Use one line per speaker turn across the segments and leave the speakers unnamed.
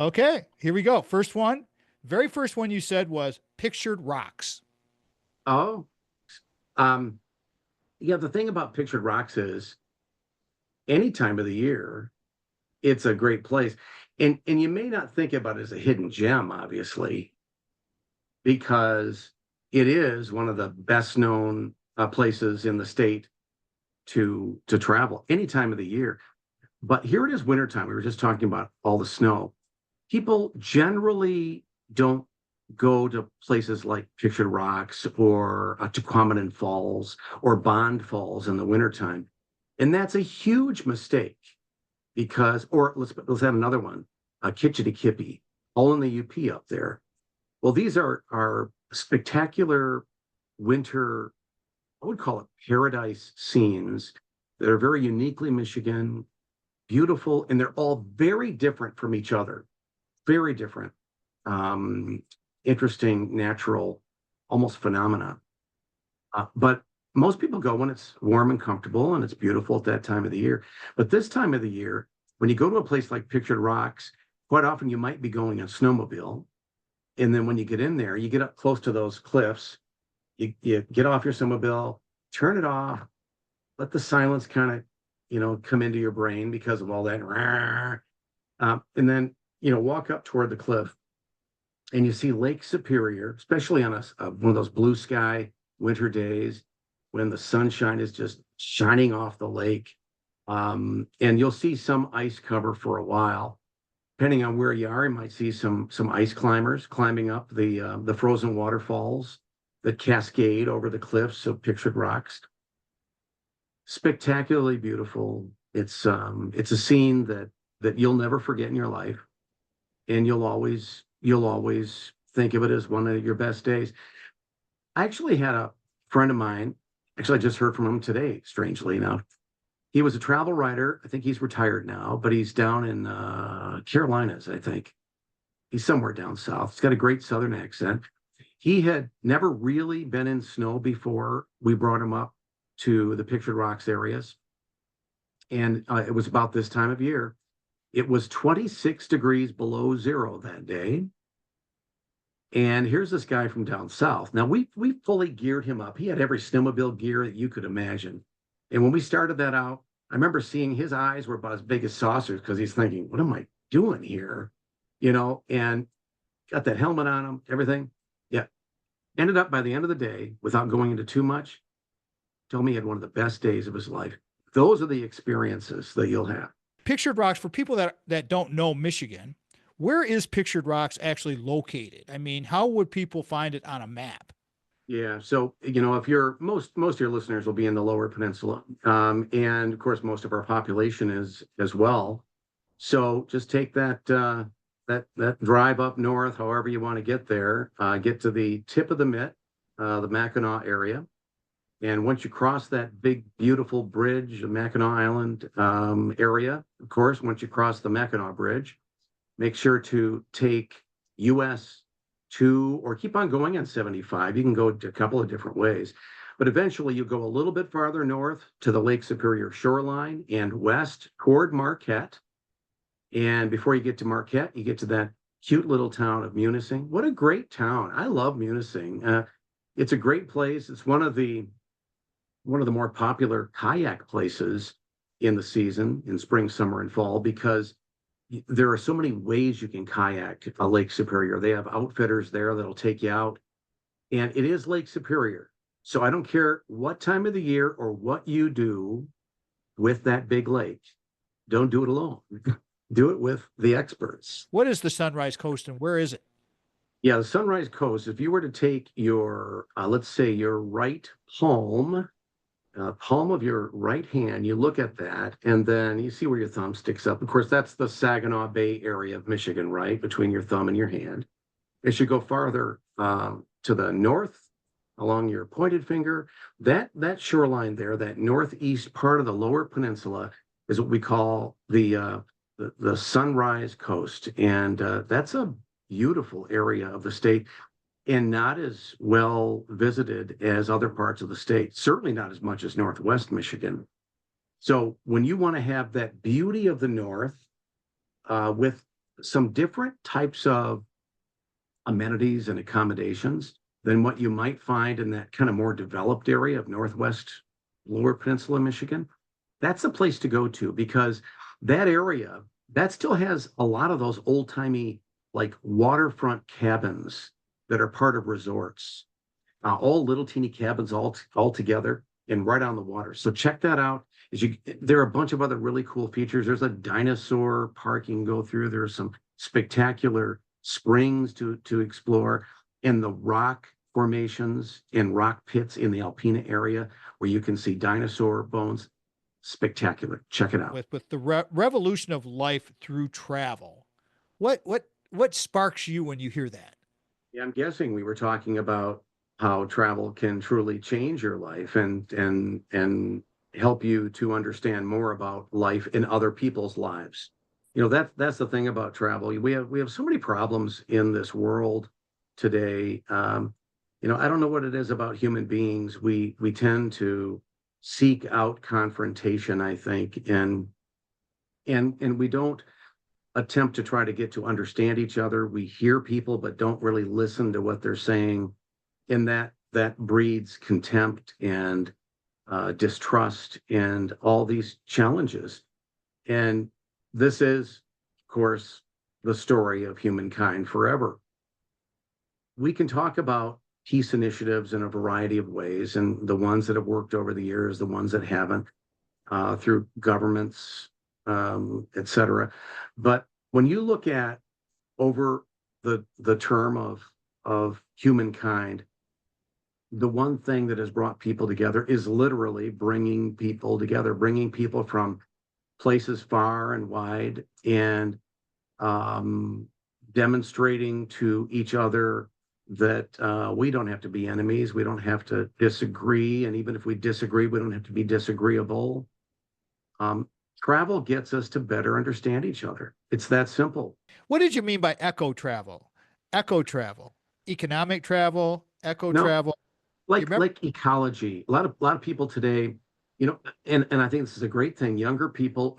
Okay, here we go. First one, very first one you said was pictured rocks.
Oh, um, yeah. The thing about pictured rocks is any time of the year, it's a great place. And you may not think about it as a hidden gem, obviously, because it is one of the best known places in the state to travel any time of the year. But here it is wintertime. We were just talking about all the snow. People generally don't go to places like Pictured Rocks or Tequamanon Falls or Bond Falls in the wintertime. And that's a huge mistake because, or let's have another one, Kitchity Kippy, all in the UP up there. Well, these are spectacular winter, I would call it paradise scenes that are very uniquely Michigan, beautiful, and they're all very different from each other. Very different. Um, Interesting, natural, almost phenomena. But most people go when it's warm and comfortable and it's beautiful at that time of the year. But this time of the year, when you go to a place like Pictured Rocks, quite often you might be going in a snowmobile. And then when you get in there, you get up close to those cliffs, you get off your snowmobile, turn it off, let the silence kind of, come into your brain because of all that. And then, walk up toward the cliff and you see Lake Superior, especially on one of those blue sky winter days when the sunshine is just shining off the lake. And you'll see some ice cover for a while. Depending on where you are, you might see some ice climbers climbing up the frozen waterfalls that cascade over the cliffs of Pictured Rocks. Spectacularly beautiful. It's a scene that you'll never forget in your life, and you'll always think of it as one of your best days. I actually had a friend of mine. Actually, I just heard from him today. Strangely enough, he was a travel writer. I think he's retired now, but he's down in Carolinas. I think he's somewhere down south. He's got a great Southern accent. He had never really been in snow before we brought him up to the Pictured Rocks areas. And it was about this time of year. It was 26 degrees below zero that day. And here's this guy from down south. Now we fully geared him up. He had every snowmobile gear that you could imagine. And when we started that out, I remember seeing his eyes were about as big as saucers because he's thinking, what am I doing here? And got that helmet on him, everything. Yeah. Ended up by the end of the day, without going into too much, told me he had one of the best days of his life. Those are the experiences that you'll have.
Pictured rocks, for people that don't know Michigan, where is Pictured Rocks actually located? I mean, how would people find it on a map?
Yeah, so if you're most of your listeners will be in the Lower Peninsula, and of course most of our population is as well. So just take that drive up north, however you want to get there, get to the tip of the Mitt, the Mackinac area, and once you cross that big beautiful bridge, the Mackinac Island area, of course, once you cross the Mackinac Bridge, make sure to take US 2 or keep on going on 75. You can go a couple of different ways. But eventually you go a little bit farther north to the Lake Superior shoreline and west toward Marquette. And before you get to Marquette, you get to that cute little town of Munising. What a great town. I love Munising. It's a great place. It's one of the more popular kayak places in the season, in spring, summer, and fall, because there are so many ways you can kayak Lake Superior. They have outfitters there that'll take you out, and it is Lake Superior. So I don't care what time of the year or what you do with that big lake. Don't do it alone. Do it with the experts.
What is the Sunrise Coast and where is it?
Yeah, the Sunrise Coast, if you were to take your, let's say, your right palm of your right hand, you look at that, and then you see where your thumb sticks up. Of course, that's the Saginaw Bay area of Michigan, right? Between your thumb and your hand. As you go farther to the north, along your pointed finger, that shoreline there, that northeast part of the Lower Peninsula, is what we call the Sunrise Coast, and that's a beautiful area of the state and not as well visited as other parts of the state, certainly not as much as Northwest Michigan. So when you want to have that beauty of the North with some different types of amenities and accommodations than what you might find in that kind of more developed area of Northwest Lower Peninsula, Michigan. That's the place to go to, because that area, that still has a lot of those old timey like waterfront cabins that are part of resorts, all little teeny cabins all together and right on the water. So check that out. There are a bunch of other really cool features. There's a dinosaur park you can go through. There's some spectacular springs to explore, and the rock formations and rock pits in the Alpena area where you can see dinosaur bones. Spectacular. Check it out.
With the revolution of life through travel, what sparks you when you hear that?
Yeah, I'm guessing we were talking about how travel can truly change your life and help you to understand more about life in other people's lives. That's the thing about travel. We have so many problems in this world today. I don't know what it is about human beings. We tend to seek out confrontation, I think, and we don't attempt to try to get to understand each other. We hear people but don't really listen to what they're saying, and that breeds contempt and distrust and all these challenges. And this is, of course, the story of humankind forever. We can talk about peace initiatives in a variety of ways, and the ones that have worked over the years, the ones that haven't, through governments, et cetera. But when you look at over the term of humankind, the one thing that has brought people together is literally bringing people together, bringing people from places far and wide, and demonstrating to each other that we don't have to be enemies. We don't have to disagree. And even if we disagree, we don't have to be disagreeable. Travel gets us to better understand each other. It's that simple.
What did you mean by eco travel? Eco travel, economic travel, eco
No,
travel.
like ecology. A lot of people today, and I think this is a great thing. Younger people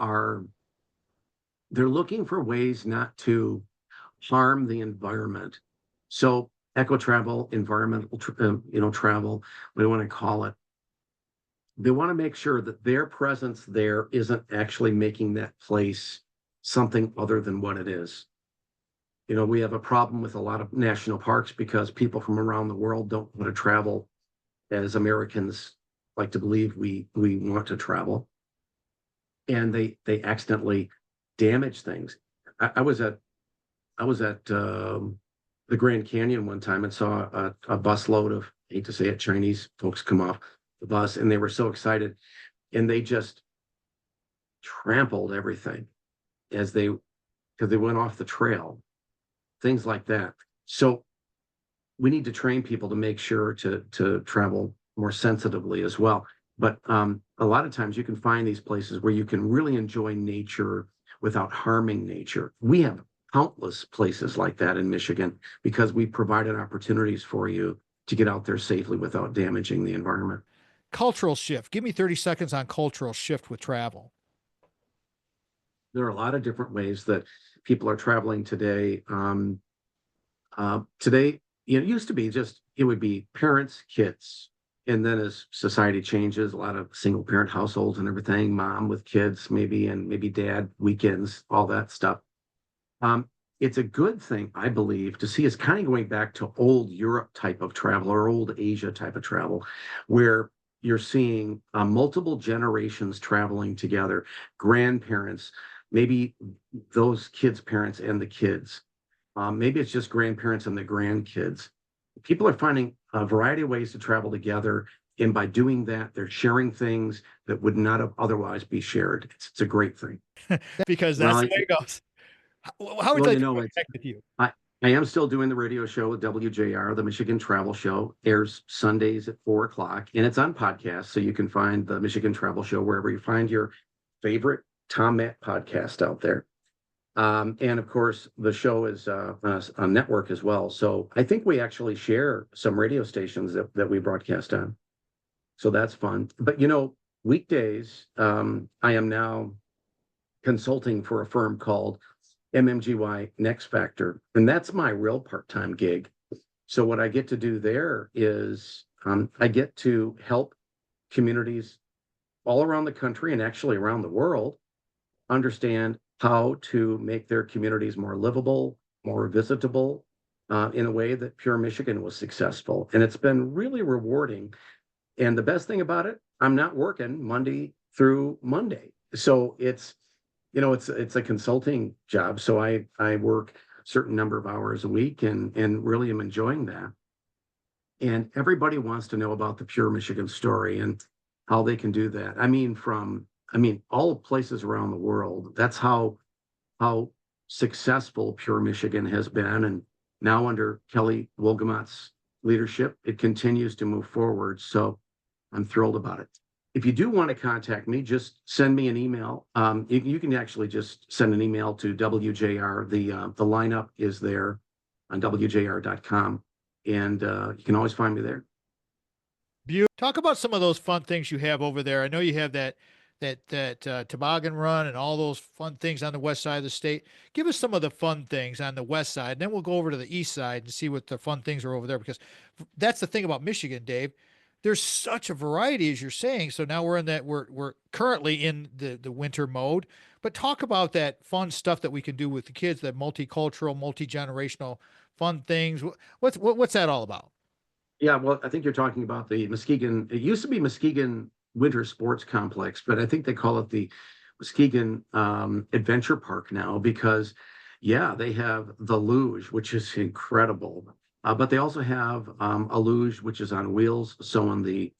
they're looking for ways not to harm the environment. So eco travel, environmental, travel, we want to call it. They want to make sure that their presence there isn't actually making that place something other than what it is. We have a problem with a lot of national parks because people from around the world don't want to travel as Americans like to believe we want to travel, and they accidentally damage things. I was at the Grand Canyon one time and saw a busload of, I hate to say it, Chinese folks come off the bus, and they were so excited, and they just trampled everything because they went off the trail, things like that. So we need to train people to make sure to travel more sensitively as well. But a lot of times you can find these places where you can really enjoy nature without harming nature. We have countless places like that in Michigan because we provided opportunities for you to get out there safely without damaging the environment.
Cultural shift. Give me 30 seconds on cultural shift with travel.
There are a lot of different ways that people are traveling today. Today, it used to be it would be parents, kids. And then as society changes, a lot of single parent households and everything, mom with kids, maybe, and maybe dad, weekends, all that stuff. It's a good thing, I believe, to see us kind of going back to old Europe type of travel or old Asia type of travel, where you're seeing multiple generations traveling together, grandparents, maybe those kids' parents and the kids. Maybe it's just grandparents and the grandkids. People are finding a variety of ways to travel together. And by doing that, they're sharing things that would not have otherwise be shared. It's a great thing.
Because that's
Well,
the way it goes. How would
well,
I connect with you?
I am still doing the radio show with WJR, the Michigan Travel Show, airs Sundays at 4 o'clock, and it's on podcast. So you can find the Michigan Travel Show wherever you find your favorite Tom Matt podcast out there. And of course, the show is on a network as well. So I think we actually share some radio stations that we broadcast on. So that's fun. But weekdays, I am now consulting for a firm called MMGY Next Factor, and that's my real part-time gig. So what I get to do there is I get to help communities all around the country and actually around the world understand how to make their communities more livable, more visitable, in a way that Pure Michigan was successful. And it's been really rewarding. And the best thing about it, I'm not working Monday through Monday. So it's a consulting job. So I work a certain number of hours a week and really am enjoying that. And everybody wants to know about the Pure Michigan story and how they can do that. All places around the world. That's how successful Pure Michigan has been. And now under Kelly Wolgamott's leadership, it continues to move forward. So I'm thrilled about it. If you do want to contact me, just send me an email. You can actually just send an email to WJR. The lineup is there on WJR.com, and you can always find me there.
Talk about some of those fun things you have over there. I know you have that toboggan run and all those fun things on the west side of the state. Give us some of the fun things on the west side, and then we'll go over to the east side and see what the fun things are over there. Because that's the thing about Michigan, Dave. There's such a variety, as you're saying. So now we're currently in the winter mode. But talk about that fun stuff that we can do with the kids, that multicultural, multi-generational fun things. What's that all about?
Yeah, well, I think you're talking about the Muskegon. It used to be Muskegon Winter Sports Complex, but I think they call it the Muskegon Adventure Park now because, yeah, they have the luge, which is incredible. But they also have a luge which is on wheels. So in the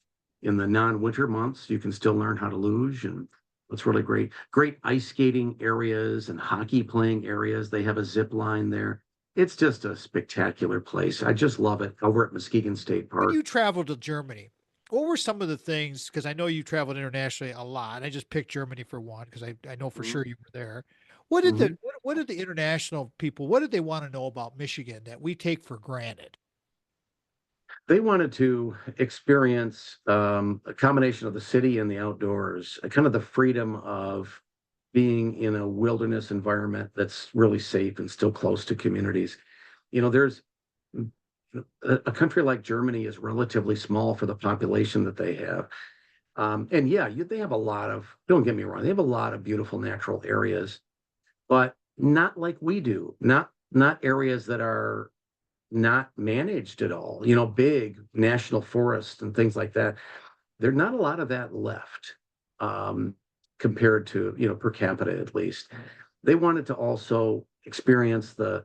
non-winter months, you can still learn how to luge, and it's really great. Great ice skating areas and hockey playing areas. They have a zip line there. It's just a spectacular place. I just love it over at Muskegon State
When
Park.
you traveled to Germany, what were some of the things? Because I know you traveled internationally a lot. I just picked Germany for one because I know for
Mhm.
sure you were there. What did the international people, what did they want to know about Michigan that we take for granted?
They wanted to experience a combination of the city and the outdoors, kind of the freedom of being in a wilderness environment that's really safe and still close to communities. There's a country like Germany is relatively small for the population that they have. And yeah, they have a lot of, don't get me wrong, they have a lot of beautiful natural areas, but not like we do. Not areas that are not managed at all. Big national forests and things like that. There's not a lot of that left, um, compared to, per capita at least. They wanted to also experience the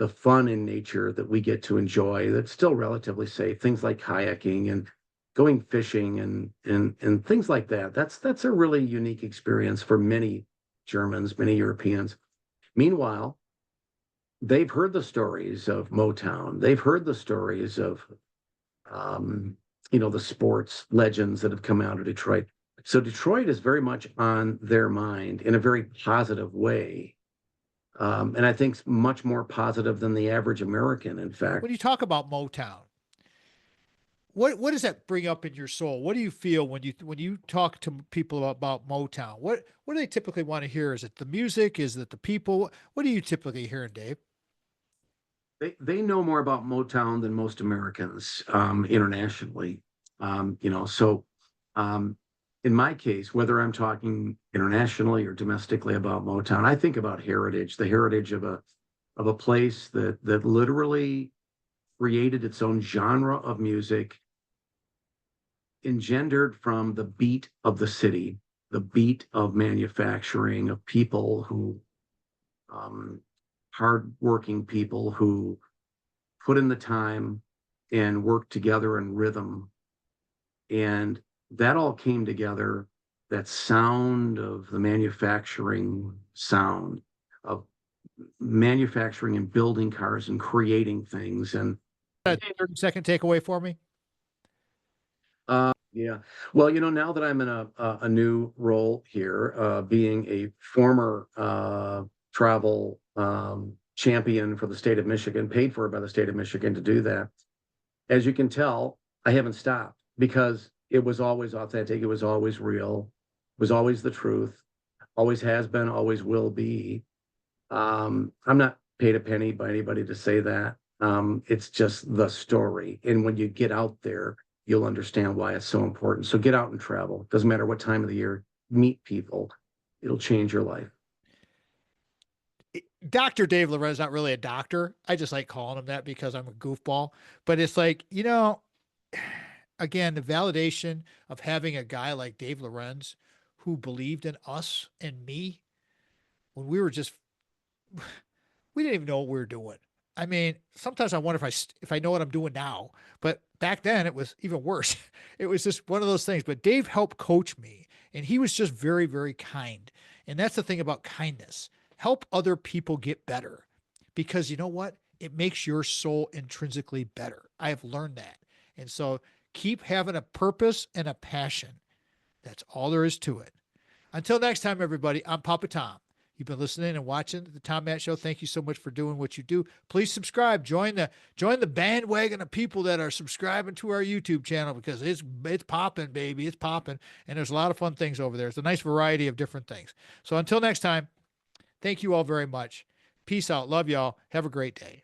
fun in nature that we get to enjoy that's still relatively safe. Things like kayaking and going fishing and things like that. That's a really unique experience for many Germans, many Europeans. Meanwhile, they've heard the stories of Motown. They've heard the stories of, the sports legends that have come out of Detroit. So Detroit is very much on their mind in a very positive way. And I think much more positive than the average American, in fact.
When you talk about Motown, what does that bring up in your soul? What do you feel when you talk to people about Motown? What do they typically want to hear? Is it the music? Is it the people? What are you typically hearing, Dave?
They know more about Motown than most Americans, internationally. So um, in my case, whether I'm talking internationally or domestically about Motown, I think about heritage, the heritage of a place that literally created its own genre of music, engendered from the beat of the city, the beat of manufacturing, of people who, um, hardworking people who put in the time and work together in rhythm. And that all came together, that sound of the manufacturing sound of manufacturing and building cars and creating things. And
A 30-second takeaway for me.
yeah, well, now that I'm in a new role here, being a former travel champion for the state of Michigan, paid for by the state of Michigan to do that, as you can tell, I haven't stopped because it was always authentic. It was always real. It was always the truth. Always has been, always will be. I'm not paid a penny by anybody to say that. It's just the story. And when you get out there, you'll understand why it's so important. So get out and travel. Doesn't matter what time of the year, meet people. It'll change your life.
Dr. Dave Lorenz is not really a doctor. I just like calling him that because I'm a goofball. But it's like, again, the validation of having a guy like Dave Lorenz who believed in us and me when we were just, we didn't even know what we were doing. I mean, sometimes I wonder if I know what I'm doing now, but back then it was even worse. It was just one of those things. But Dave helped coach me, and he was just very, very kind. And that's the thing about kindness. Help other people get better, because you know what? It makes your soul intrinsically better. I have learned that. And so keep having a purpose and a passion. That's all there is to it. Until next time, everybody, I'm Papa Tom. You've been listening and watching the Tom Matt Show. Thank you so much for doing what you do. Please subscribe. Join the bandwagon of people that are subscribing to our YouTube channel, because it's popping, baby. It's popping. And there's a lot of fun things over there. It's a nice variety of different things. So until next time, thank you all very much. Peace out. Love y'all. Have a great day.